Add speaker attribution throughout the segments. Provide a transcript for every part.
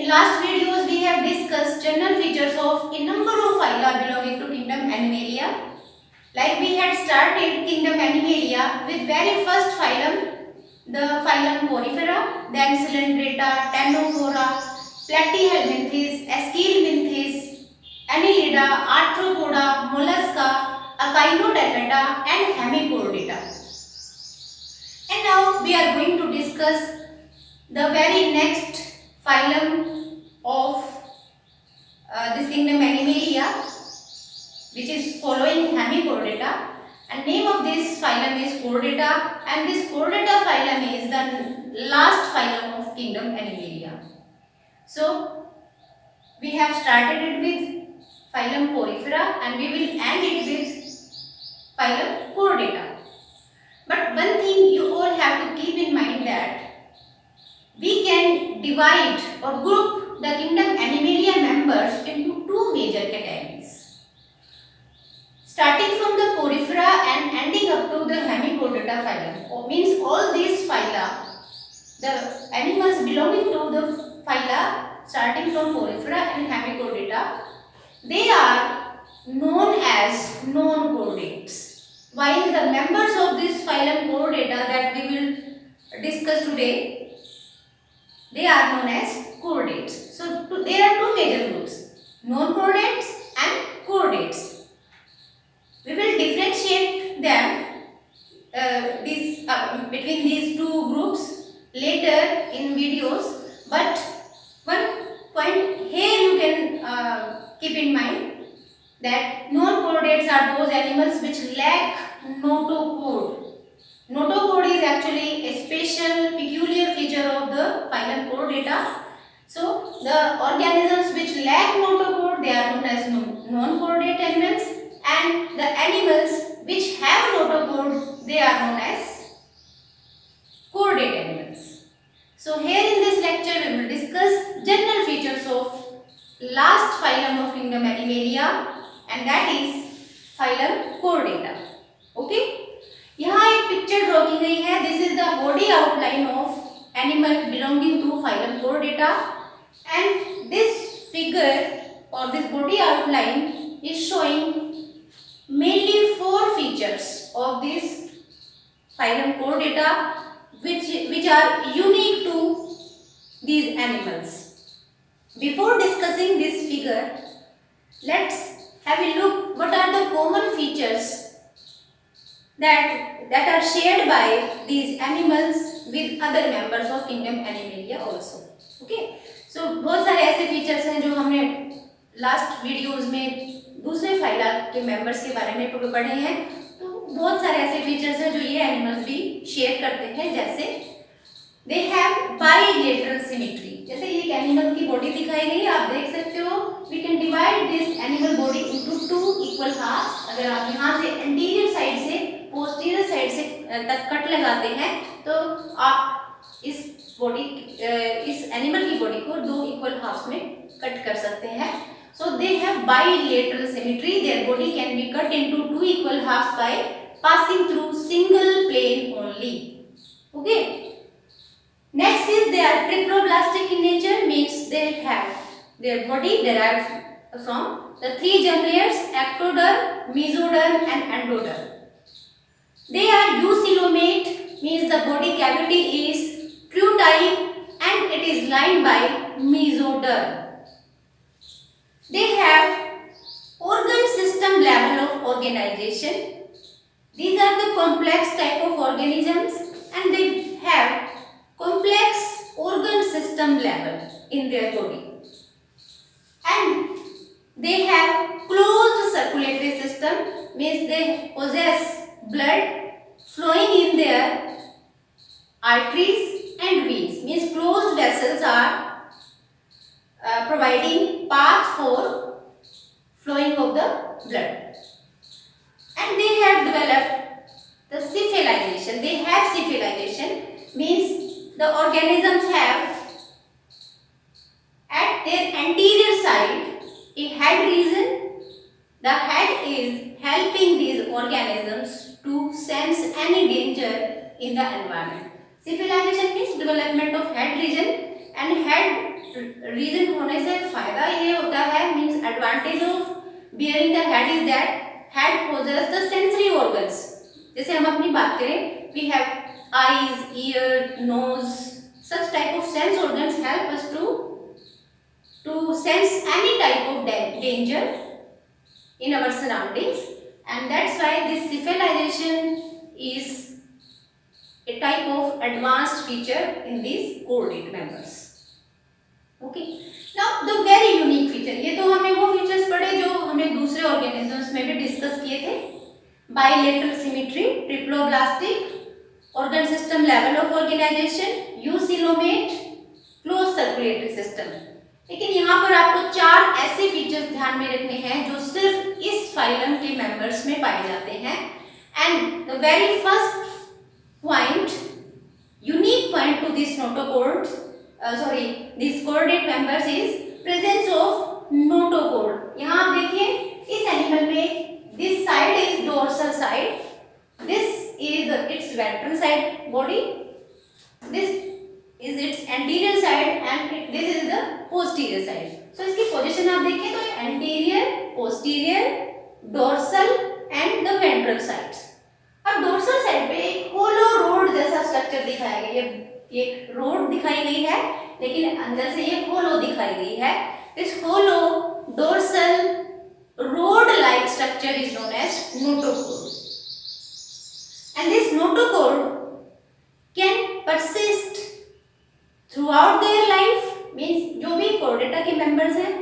Speaker 1: last videos we have discussed general features of a number of phyla belonging to kingdom Animalia. Like we had started kingdom Animalia with very first phylum, the phylum Porifera, then Coelenterata, Ctenophora, Platyhelminthes, Aschelminthes, Annelida, Arthropoda, Mollusca, Echinodermata and Hemichordata. And now we are going to discuss the very next phylum of this kingdom Animalia, which is following Hemichordata, and name of this phylum is Chordata, and this Chordata phylum is the last phylum of kingdom Animalia. So we have started it with phylum Porifera and we will end it with phylum Chordata. But one thing you all have to keep in mind that we can divide or group the kingdom Animalia members into two major categories. Starting from the Porifera and ending up to the Hemichordata phylum, means all these phyla, the animals belonging to the phyla starting from Porifera and Hemichordata, they are known as non-chordates, while the members of this phylum Chordata that we will discuss today, they are known as chordates. So there are two major groups, non-chordates and chordates. We will differentiate them between these two groups later in videos, but one point here you can keep in mind that non-chordates are those animals which lack notochord. Notochord is actually a special peculiar feature of the phylum Chordata. So the organisms which lack notochord, they are known as non-chordate animals, and the animals which have notochord, they are known as chordate animals. So here in this lecture we will discuss general features of last phylum of kingdom Animalia, and that is phylum Chordata. Okay? यहाँ एक picture draw की गई है. This is the body outline of animal belonging to phylum Chordata, and this figure or this body outline is showing mainly four features of this phylum Chordata which are unique to these animals. Before discussing this figure, let's have a look what are the common features that are shared by these animals with other members of kingdom Animalia also. Okay, so बहुत सारे ऐसे features हैं जो हमने last videos में दूसरे phyla के members के बारे में पढ़े हैं. तो बहुत सारे ऐसे फीचर्स हैं जो ये एनिमल्स भी शेयर करते हैं, जैसे दे हैव बाइलेटरल सिमेट्री. जैसे ये एक एनिमल की बॉडी दिखाई गई है, आप देख सकते हो. We can divide this animal body into two equal half. अगर आप यहाँ से एंटीरियर साइड से पोस्टीरियर साइड से तक कट लगाते हैं तो आप इस एनिमल की बॉडी को दो इक्वल हाफ्स में कट कर सकते हैं. So they have bilateral symmetry. Their body can be cut into two equal halves by passing through single plane only. Okay, next is they are triploblastic in nature, means they have their body derived from the three germ layers, ectoderm, mesoderm and endoderm. They are eucoelomate, means the body cavity is true type and it is lined by mesoderm. They have organ system level of organization. These are the complex type of organisms and they have complex organ system level in their body, and they have closed circulatory system, means they possess blood flowing in their arteries and veins, means closed vessels are providing path for flowing of the blood. And they have developed the cephalization. They have cephalization, means the organisms have at their anterior side a head region. The head is helping these organisms to sense any danger in the environment. Cephalization means development of head region, and head region होने से फायदा ये होता है, means advantage of bearing the head is that head possess the sensory organs. जैसे हम अपनी बात करें, we have eyes, ear, nose, such type of sense organs help us to sense any type of danger in our surroundings, and that's why this cephalization is a type of advanced feature in these chordate members. Okay, now the very unique feature, ये तो हमने वो features पढ़े जो हमने दूसरे organisms में भी डिस्कस किए थे। Bilateral symmetry, triploblastic, organ system level of organization, eucoelomate, close circulatory system. लेकिन यहाँ पर आपको 4 ऐसे फीचर्स ध्यान में रखने हैं जो सिर्फ इस फाइलम के मेंबर्स में पाए जाते हैं। And the very first point, unique point to this notochords, this कोऑर्डिनेट members is presence of notochord. यहाँ आप देखिए इस एनिमल में this side is dorsal side, this is its ventral side body, this is its anterior side and this is the posterior side. So इसकी position आप देखिए तो anterior, posterior, dorsal and the ventral sides। अब dorsal side पे एक hollow rod जैसा structure दिखाया गया है, ये एक रोड दिखाई गई है लेकिन अंदर से ये hollow दिखाई गई है। इस hollow dorsal rod like structure is known as notochord, and this notochord can persist throughout their life, means जो भी chordata के members हैं,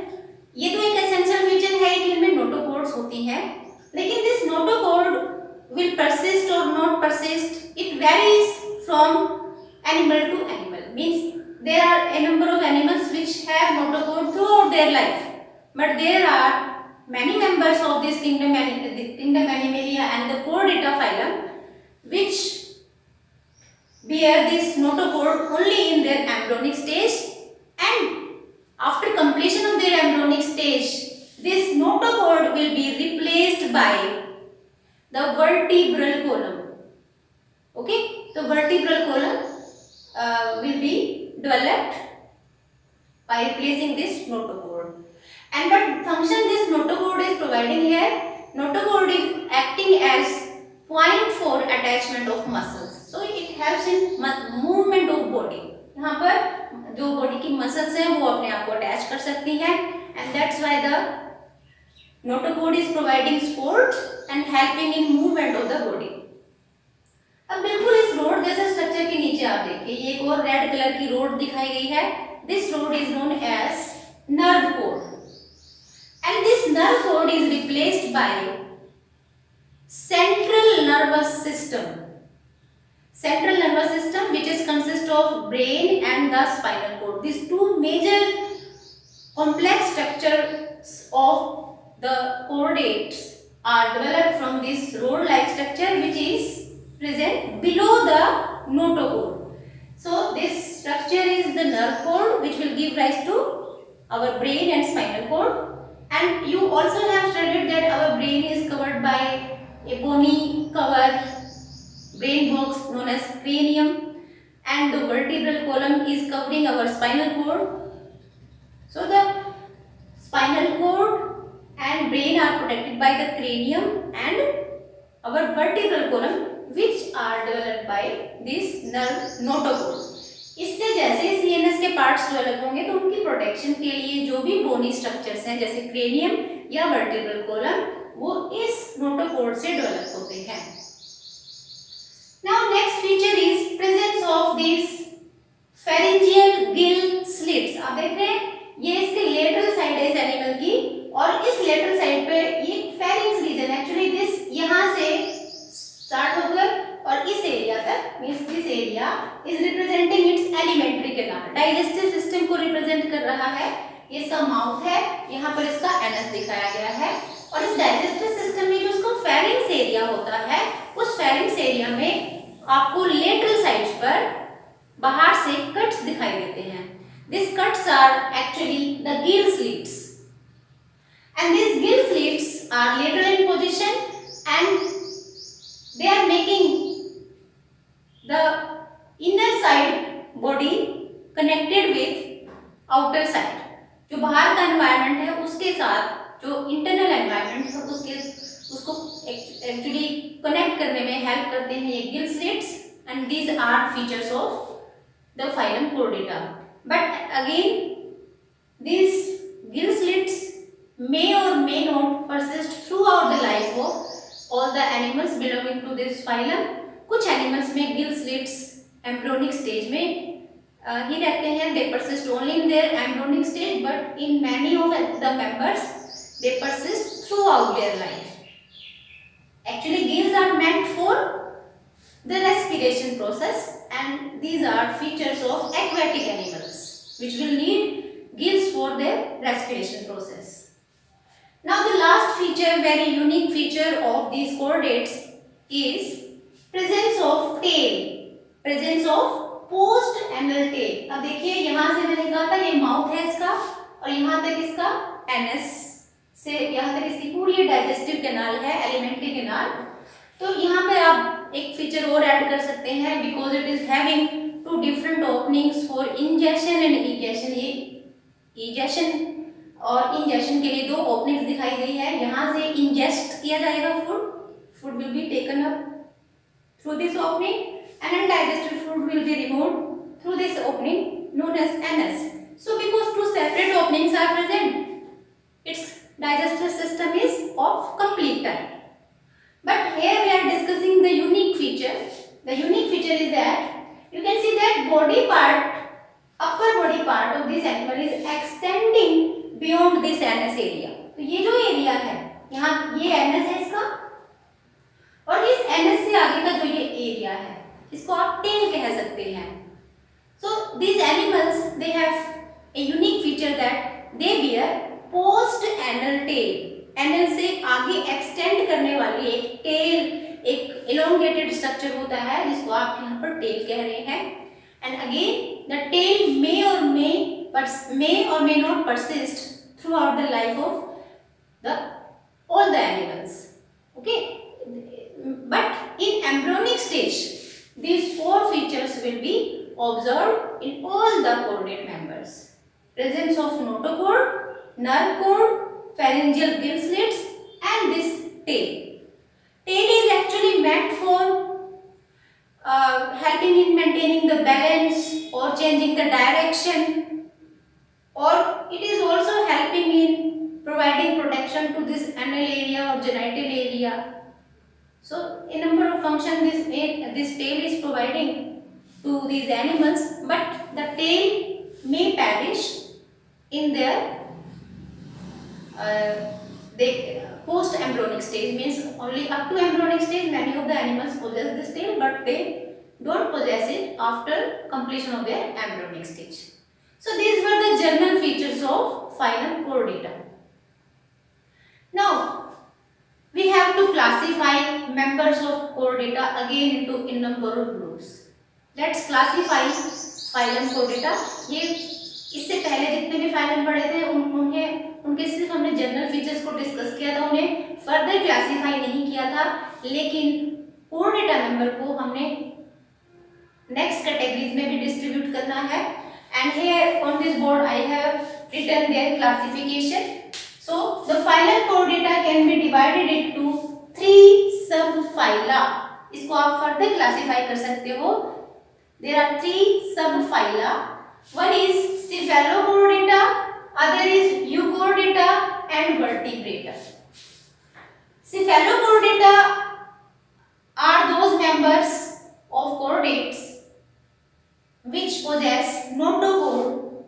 Speaker 1: ये तो एक essential feature है कि इनमें notochords होती हैं, लेकिन this notochord will persist or not persist, it varies from animal to animal, means there are a number of animals which have notochord throughout their life, but there are many members of this kingdom Animalia and the chordata phylum which bear this notochord only in their embryonic stage, and after completion of their embryonic stage this notochord will be replaced by the vertebral column. Okay, the vertebral column will be developed by replacing this notochord. And what function this notochord is providing here? Notochord is acting as point for attachment of muscles, so it helps in movement of body। यहाँ पर जो body की muscles हैं वो अपने आप को attach कर सकती हैं, and that's why the notochord is providing support and helping in movement of the body। अब बिल्कुल इस रोड जैसे स्ट्रक्चर के नीचे आप देखिए ये एक और रेड कलर की रोड दिखाई गई है। This road is known as nerve cord, and this nerve cord is replaced by central nervous system, which is consist of brain and the spinal cord। These two major complex structures of the chordates are developed from this rod like structure which is present below the notochord। So this structure is the nerve cord which will give rise to our brain and spinal cord, and you also have studied that our brain is covered by a bony cover, brain box known as cranium, and the vertebral column is covering our spinal cord। So the spinal cord and brain are protected by the cranium and our vertebral column which are developed by this nerve notochord। इससे जैसे CNS के parts develop होंगे तो उनकी protection के लिए जो भी बोनी स्ट्रक्चर्स हैं जैसे क्रेनियम या वर्टिब्रल कॉलम वो इस नोटोकॉर्ड से डेवलप होते हैं। Now next feature is presence of this pharyngeal gill slits. आप देख रहे हैं ये इसके लेटरल साइड है इस एनिमल की, और इस लेटरल साइड पे ये फेरिंक्स रीजन, एक्चुअली दिस यहाँ से स्टार्ट होकर और इस एरिया तक, means this area is representing it's alimentary canal, digestive system को रिप्रेजेंट कर रहा है। ये इसका माउथ है, यहाँ पर इसका एनस दिखाया गया है, और इस डाइजेस्टिव सिस्टम में जो इसका फेरिंक्स एरिया होता है उस फेरिंक्स एरिया में आपको लेटरल साइड्स पर बाहर से कट्स दिखाई देते हैं। This cuts are actually the gill slits, and this gill slits are lateral in position and they are making the inner side body connected with outer side, जो बाहर का एनवायरनमेंट है उसके साथ जो इंटरनल एनवायरनमेंट है उसको एक्चुअली कनेक्ट करने में हेल्प करते हैं ये gill slits, and these are features of the phylum Chordata. But again, these gill slits may or may not persist throughout the life of all the animals belonging to this phylum. कुछ animals में gill slits embryonic stage में ही रहते हैं, they persist only in their embryonic stage, but in many of the members they persist throughout their life. Actually, gills are meant for the respiration process, and these are features of aquatic animals which will need gills for their respiration process. Now the last feature, very unique feature of these chordates is presence of tail, presence of post anal tail. अब देखिए यहाँ से मैंने कहा था ये mouth है इसका, और यहाँ तक इसका एनस से यहाँ तक इसकी पूरी डाइजेस्टिव कैनाल है, एलिमेंट्री कैनाल. तो यहाँ पे आप एक फीचर और ऐड कर सकते हैं, because it is having two different openings for injection and ejection. ये इजेक्शन और इंजेक्शन के लिए दो ओपनिंग्स दिखाई गई है. यहाँ से इंजेस्ट किया जाएगा food will be taken up through this opening, and undigested food will be removed through this opening known as anus. So because two separate openings are present, its digestive system is of complete type. But here we are discussing the unique feature. The unique feature is that you can see that body part, upper body part of this animal is extending beyond this anus area. तो ये जो area है यहाँ, ये anus है इसका, और इस एनस से आगे का जो ये एरिया है इसको आप टेल कह सकते हैं. So these animals, they have a unique feature that they bear post anal tail. Anal से आगे एक्सटेंड करने वाली एक टेल, एक elongated structure होता है जिसको आप यहाँ पर टेल कह रहे हैं. And again the tail may or may not persist throughout the life of all the animals. Okay, but in embryonic stage these four features will be observed in all the chordate members. Presence of notochord, nerve cord, pharyngeal gill slits, and this tail. Tail is actually meant for helping in maintaining the balance or changing the direction, or it is also helping in providing protection to this anal area or genital area. So a number of functions this tail is providing to these animals, but the tail may perish in their post embryonic stage, means only up to embryonic stage many of the animals possess this tail, but they don't possess it after completion of their embryonic stage. So these were the general features of phylum Chordata. Now we have to classify members of Chordata again into a number of groups. Let's classify phylum Chordata. ये इससे पहले जितने भी phylum पढ़े थे उनके सिर्फ हमने जनरल फीचर्स को डिस्कस किया था, उन्हें फर्दर क्लासीफाई नहीं किया था, लेकिन Chordata मेंबर को हमने नेक्स्ट कैटेगरीज में भी डिस्ट्रीब्यूट करना है. And here on this board I have written their classification. So the phylum Chordata can be divided into 3 subphyla. इसको आप further classify कर सकते हो. There are 3 subphyla. One is Cephalochordata, other is Euchordata and Vertebrata. Cephalochordata are those members of chordates which possess notochord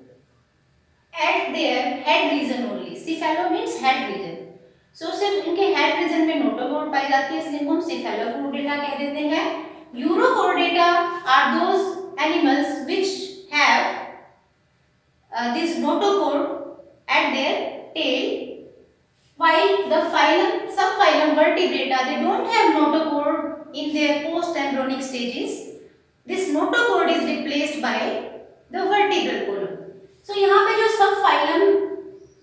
Speaker 1: at their head region only. Cephalo means head region. So सिर्फ इनके head region में notochord पाई जाती है, इसलिए हम Cephalochordata कह देते हैं. Euchordata are those animals which have this notochord at their tail, while the subphylum Vertebrata, they don't have notochord in their post-embryonic stages. This notochord is replaced by the vertebral column. So यहाँ पे जो subphylum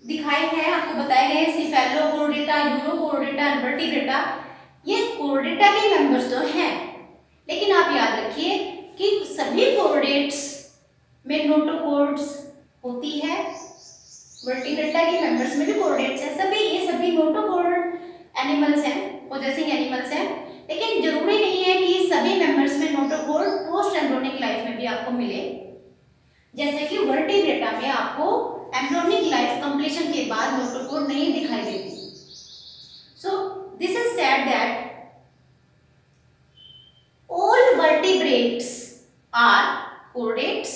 Speaker 1: दिखाए हैं आपको बताए गए Cephalochordata, Euchordata और Vertebrata, ये Chordata के मेंबर्स तो हैं, लेकिन आप याद रखिए कि सभी chordates में notochords होती है। वर्टिब्रेटा के मेंबर्स में भी कोर्डेट्स हैं। ये सभी नोटोकोड एनिमल्स हैं, पोजेसिंग एनिमल्स हैं, लेकिन जरूरी नहीं है कि सभी मेंबर्स में नोटोकोड पोस्ट एम्ब्रियोनिक लाइफ में भी आपको मिले। जैसे कि वर्टिब्रेटा में आपको एम्ब्रियोनिक लाइफ कंप्लीशन के बाद नोटोकोड नहीं दिखाई देती। So this is said that all vertebrates are chordates,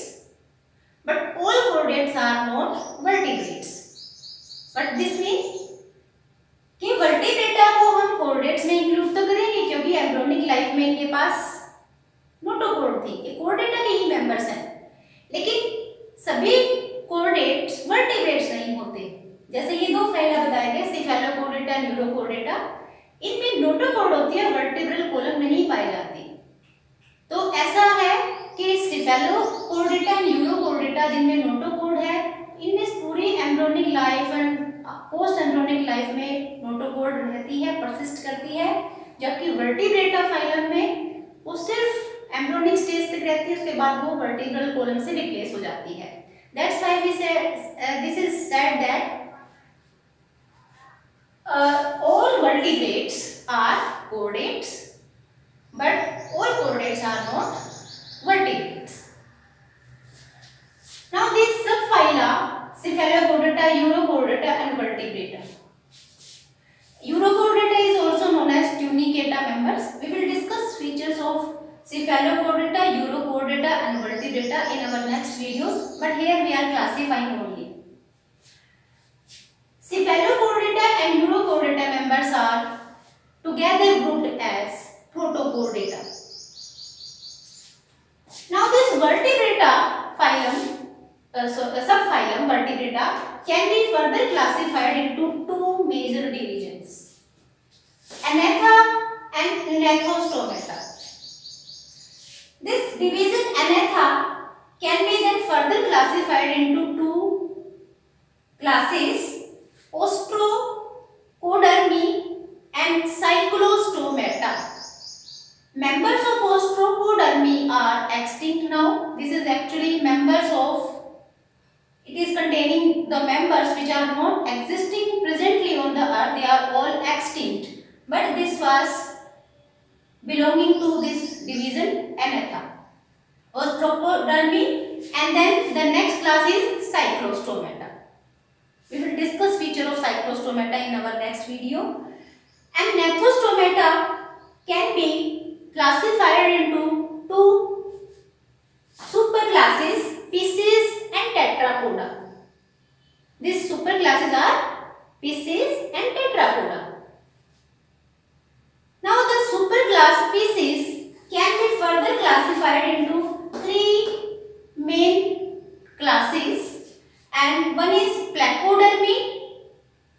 Speaker 1: but all chordates are not vertebrates. But this means कि वर्टिब्रेटा को हम कोर्डेट्स में इंक्लूड तो करेंगे क्योंकि एम्ब्रियोनिक लाइफ में इनके पास नोटोकोड थी, ये कोर्डेटा के ही मेंबर्स हैं, लेकिन सभी कोर्डेट्स वर्टिब्रेट्स नहीं होते। जैसे ये दो फाइला बताए गए, सिफेलोकोर्डेटा, न्यूरोकोर्डेटा, इनमें नोटोकोड होती है, वर्टिब्रल कॉलम नहीं पाई जाती। तो ऐसा है कि सिफेलोकोर्डेटा, न्यूरोकोर्डेटा जिनमें नोटोकोड है, इनमें पूरी embryonic life and post embryonic life में नोटोकोड रहती है, परसिस्ट करती है, जबकि वर्टिब्रेटा फाइलम में वो सिर्फ एम्ब्रियोनिक स्टेज तक रहती है, उसके बाद वो वर्टिब्रल कॉलम से रिप्लेस हो जाती है। दैट्स व्हाई वी से this is said that all vertebrates are chordates, but all chordates are not vertebrates. Now these subphyla Cephalochordata, Urochordata and Vertebrata. Urochordata is also known as tunicata members. We will discuss features of Cephalochordata, Urochordata and Vertebrata in our next videos, but here we are classifying only. Cephalochordata and Urochordata members are together grouped as Protochordata. Now this Vertebrata phylum, subphylum Vertebrata can be further classified into two major divisions, Anatha and Gnathostomata. This division Anatha can be then further classified into two classes, Ostrocodermi and Cyclostomata. Members of Ostrocodermi are extinct now. This is actually members of, it is containing the members which are not existing presently on the earth, they are all extinct. But this was belonging to this division Anatha, Ostrocodermi, and then the next class is Cyclostomata. We will discuss feature of Cyclostomata in our next video. And Gnathostomata can be classified into two superclasses, Pisces and Tetrapoda. These superclasses are Pisces and Tetrapoda. Now the superclass Pisces can be further classified into three main classes, and one is Placodermi,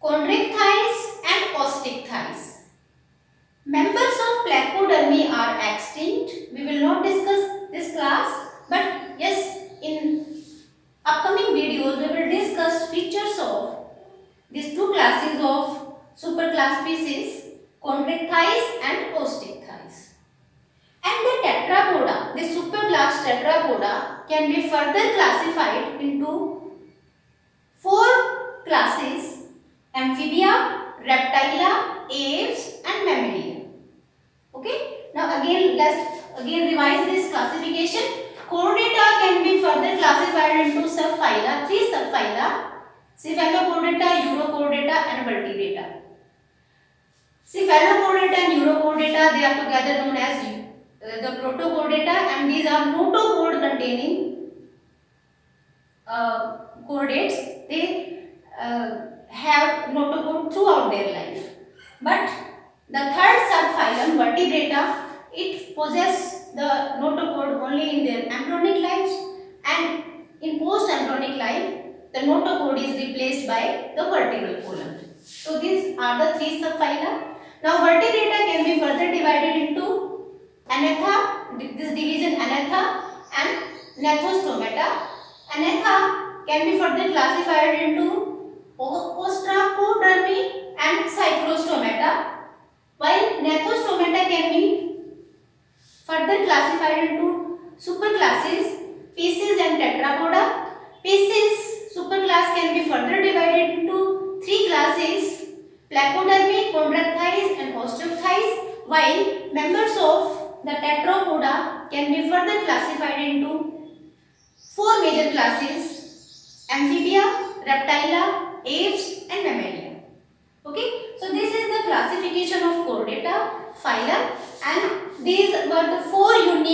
Speaker 1: Chondrichthyes and Osteichthyes. Members of Placodermi are extinct. We will not discuss this class, but yes, in upcoming videos we will discuss features of these two classes of superclass species, Chondrichthyes and Osteichthyes. And the Tetrapoda, the superclass Tetrapoda can be further classified into four classes, Amphibia, Reptilia, Aves and Mammalia. Okay, now let's revise this classification. Chordata can be further classified into subphyla, three subphyla, Cephalochordata, Urochordata and Vertebrata. Cephalochordata and Urochordata, they are together known as the Protochordata, and these are notochord containing chordates. They have notochord throughout their life. But the third subphylum Vertebrata, it possesses the notochord only in their embryonic lives, and in post-embryonic life the notochord is replaced by the vertebral column. So these are the three subphyla. Now Vertebrata can be further divided into Anatha, this division Anatha, and Gnathostomata. Anatha can be further classified into Ostracodermi and Cyclostomata, while Gnathostomata can be further classified into superclasses Pisces and Tetrapoda. Pisces can be further divided into three classes: Placodermi, Chondrocthides and Osteochthides, while members of the Tetrapoda can be further classified into four major classes: Amphibia, Reptilia, Apes and Mammalia. Okay, so this is the classification of Chordata, phylum, and these were the four unique